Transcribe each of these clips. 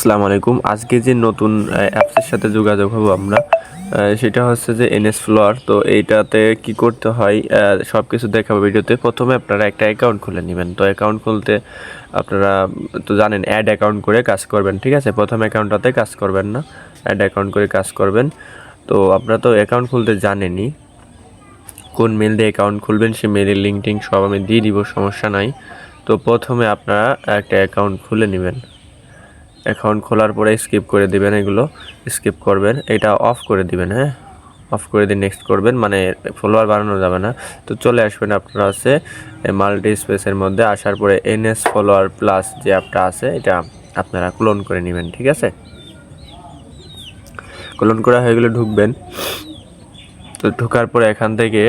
আসসালামু আলাইকুম। আজকে যে নতুন অ্যাপসের সাথে যোগাযোগ হবো আমরা, সেটা হচ্ছে যে এনএস ফ্লোয়ার। তো এইটাতে কি করতে হয় সব কিছু দেখাবো ভিডিওতে। প্রথমে আপনারা একটা অ্যাকাউন্ট খুলে নেবেন। তো অ্যাকাউন্ট খুলতে আপনারা তো জানেন অ্যাড অ্যাকাউন্ট করে কাজ করবেন, ঠিক আছে। প্রথম অ্যাকাউন্টটাতে কাজ করবেন না, অ্যাড অ্যাকাউন্ট করে কাজ করবেন। তো আপনারা তো অ্যাকাউন্ট খুলতে জানেনই, কোন মেল দিয়ে অ্যাকাউন্ট খুলবেন সেই মেলের লিঙ্ক টিঙ্ক সব আমি দিয়ে দিব, সমস্যা নাই। তো প্রথমে আপনারা একটা অ্যাকাউন্ট খুলে নেবেন। অ্যাকাউন্ট খোলার পরে স্কিপ করে দিবেন, এগুলো স্কিপ করবেন, এটা অফ করে দিবেন। হ্যাঁ, অফ করে দিয়ে নেক্সট করবেন, মানে ফলোয়ার বাড়ানো যাবে না। তো চলে আসবেন আপনারা হচ্ছে মাল্টি স্পেসের মধ্যে। আসার পরে এনএস ফলোয়ার প্লাস যে অ্যাপটা আছে এটা আপনারা ক্লোন করে নেবেন, ঠিক আছে। ক্লোন করা হয়ে গেলে ঢুকবেন। তো ঢোকার পরে এখান থেকে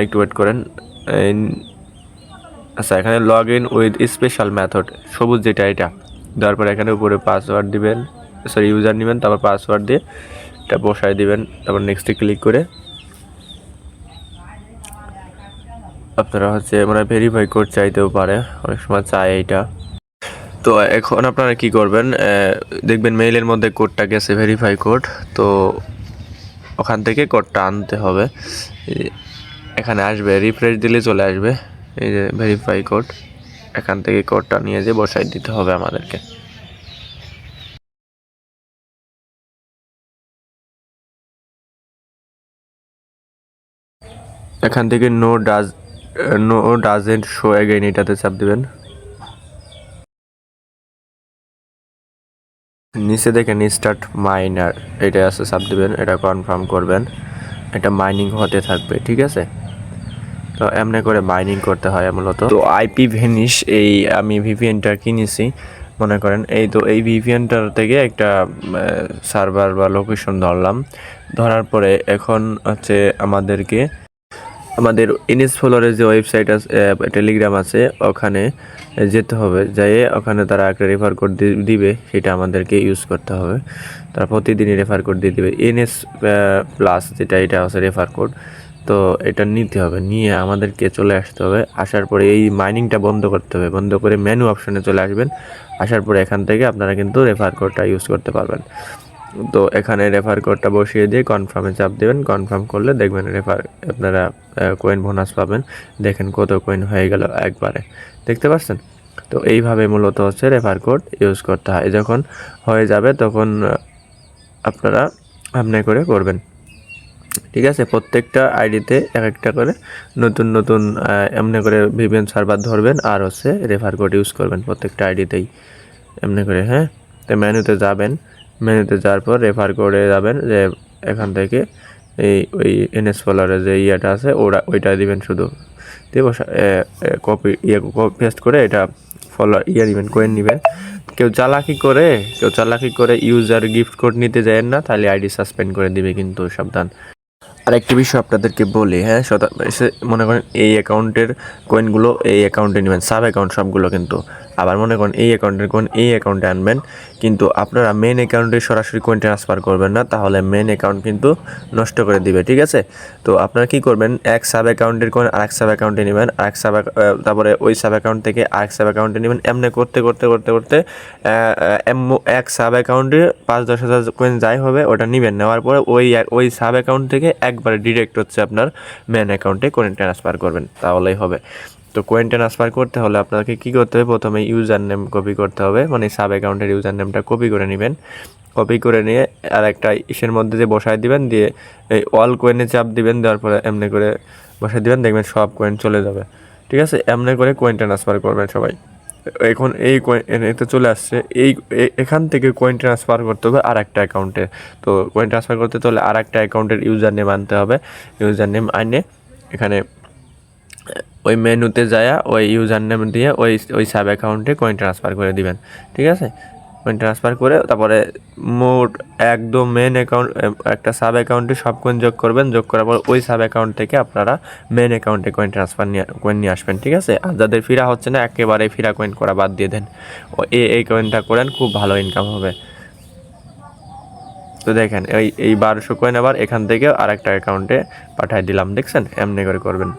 একটু ওয়েট করেন। আচ্ছা, এখানে log in with special method সবুজ যেটা, এটা দেওয়ার পর এখানে উপরে পাসওয়ার্ড দিবেন, সরি ইউজার নেবেন, তারপর পাসওয়ার্ড দিয়ে এটা বসাই দিবেন। তারপর নেক্সটে ক্লিক করে আপনারা হচ্ছে মানে ভেরিফাই কোড চাইতেও পারে, অনেক সময় চায় এইটা। তো এখন আপনারা কি করবেন, দেখবেন মেইলের মধ্যে কোডটা গেছে, ভেরিফাই কোড। তো ওখান থেকে কোডটা আনতে হবে, এখানে আসবে, রিফ্রেশ দিলে চলে আসবে এই যে ভেরিফাই কোড। এখান থেকে কোডটা নিয়ে যে বসাই দিতে হবে আমাদেরকে। এখান থেকে নো ডাজেন্ট শো অ্যাগেইন এটাতে চাপ দিবেন। নিচে দেখেন স্টার্ট মাইনার, এটা আছে, চাপ দিবেন, এটা কনফার্ম করবেন। এটা মাইনিং হতে থাকবে, ঠিক আছে। তো এমনি করে মাইনিং করতে হয় মূলত। তো আইপি ভ্যানিশ, এই আমি ভিপিএনটা কিনেছি মনে করেন, এই তো এই ভিপিএনটার থেকে একটা সার্ভার বা লোকেশন ধরলাম। ধরার পরে এখন হচ্ছে আমাদের এনএস ফলোয়ারের যে ওয়েবসাইট আছে, টেলিগ্রাম আছে, ওখানে যেতে হবে। যেয়ে ওখানে তারা একটা রেফার কোড দিবে, সেটা আমাদেরকে ইউজ করতে হবে। তারা প্রতিদিনই রেফার কোড দিয়ে দিবে, এনএস প্লাস যেটা, এটা হচ্ছে রেফার কোড। তো এটা নিতে হবে, নিয়ে আমাদেরকে চলে আসতে হবে। আসার পরে এই মাইনিংটা বন্ধ করতে হবে, বন্ধ করে মেনু অপশনে চলে আসবেন। আসার পরে এখান থেকে আপনারা কিন্তু রেফার কোডটা ইউজ করতে পারবেন। তো এখানে রেফার কোডটা বসিয়ে দিয়ে কনফার্মে চাপ দেবেন। কনফার্ম করলে দেখবেন আপনারা কয়েন বোনাস পাবেন। দেখেন কত কয়েন হয়ে গেল একবারে, দেখতে পাচ্ছেন। তো এইভাবে মূলত হচ্ছে রেফার কোড ইউজ করতে হয়। যখন হয়ে যাবে তখন আপনারা আপনি করে করবেন, ঠিক আছে। প্রত্যেকটা আইডিতে এক একটা করে নতুন নতুন এমনি করে ভিপিএন সার্ভার ধরবেন, আর হচ্ছে রেফার কোড ইউজ করবেন প্রত্যেকটা আইডিতেই এমনি করে। হ্যাঁ, তো মেনুতে যাবেন, মেনুতে যাওয়ার পর রেফার কোডে যাবেন, যে এখান থেকে ওই এনএস ফলোয়ারের যে ইয়েটা আছে ওইটা দিবেন শুধু, দিব কপি পেস্ট করে এটা ফলোয়ার নেবেন, কয়েন নেবেন। কেউ চালাকি করে ইউজার গিফট কোড নিতে যায় না, তাহলে আইডি সাসপেন্ড করে দিবে কিন্তু, সাবধান। আর একটি বিষয় আপনাদেরকে বলি, হ্যাঁ, মনে করেন এই অ্যাকাউন্টের কয়েনগুলো এই অ্যাকাউন্টে নেবেন, সাব অ্যাকাউন্ট সবগুলো কিন্তু। আবার মনে করেন এই অ্যাকাউন্টের কয়েন এই অ্যাকাউন্টে আনবেন, কিন্তু আপনারা মেন অ্যাকাউন্টে সরাসরি কয়েন ট্রান্সফার করবেন না, তাহলে মেন অ্যাকাউন্ট কিন্তু নষ্ট করে দিবে, ঠিক আছে। তো আপনারা কি করবেন, এক সাব অ্যাকাউন্টের কয়েন আরেক সাব অ্যাকাউন্টে নেবেন, তারপরে ওই সাব অ্যাকাউন্ট থেকে আরেক সাব অ্যাকাউন্টে নেবেন, এমনি করতে করতে করতে করতে এক সাব অ্যাকাউন্টে 5-10 হাজার কয়েন যাই হবে ওটা নেবেন। নেওয়ার পরে ওই সাব অ্যাকাউন্ট থেকে একবারে ডিরেক্ট হচ্ছে আপনার মেন অ্যাকাউন্টে কয়েন ট্রান্সফার করবেন, তাহলেই হবে। তো কয়েন ট্রান্সফার করতে হলে আপনাকে কী করতে হবে, প্রথমে ইউজার নেম কপি করতে হবে, মানে সাব অ্যাকাউন্টের ইউজার নেমটা কপি করে নেবেন। কপি করে নিয়ে আর একটা ইসের মধ্যে যে বসায় দিবেন, দিয়ে এই অল কয়েনে চাপ দিবেন, দেওয়ার পরে এমনি করে বসায় দিবেন, দেখবেন সব কয়েন চলে যাবে, ঠিক আছে। এমনি করে কয়েন ট্রান্সফার করবেন সবাই। এখন এই কয়েন এতে চলে আসছে, এখান থেকে কয়েন ট্রান্সফার করতে হবে আর একটা অ্যাকাউন্টে। তো কয়েন ট্রান্সফার করতে হলে আর একটা অ্যাকাউন্টের ইউজার নেম আনতে হবে। ইউজার নেম আনে এখানে ওই মেনুতে যায়, ওই ইউজার নেম দিয়ে ওই সাব অ্যাকাউন্টে কয়েন ট্রান্সফার করে দিবেন, ঠিক আছে। কয়েন ট্রান্সফার করে তারপরে মোট একদম মেন অ্যাকাউন্ট, একটা সাব অ্যাকাউন্টে সব কয়েন যোগ করবেন। যোগ করার পর ওই সাব অ্যাকাউন্ট থেকে আপনারা মেন অ্যাকাউন্টে কয়েন ট্রান্সফার কয়েন নিয়ে আসবেন, ঠিক আছে। আর যাদের ফিরা হচ্ছে না, একেবারে ফিরা কয়েন করা বাদ দিয়ে দেন, এই কয়েনটা করেন, খুব ভালো ইনকাম হবে। তো দেখেন এই 1200 কয়েন আবার এখান থেকে আর একটা অ্যাকাউন্টে পাঠিয়ে দিলাম, দেখছেন, এমনি করে করবেন।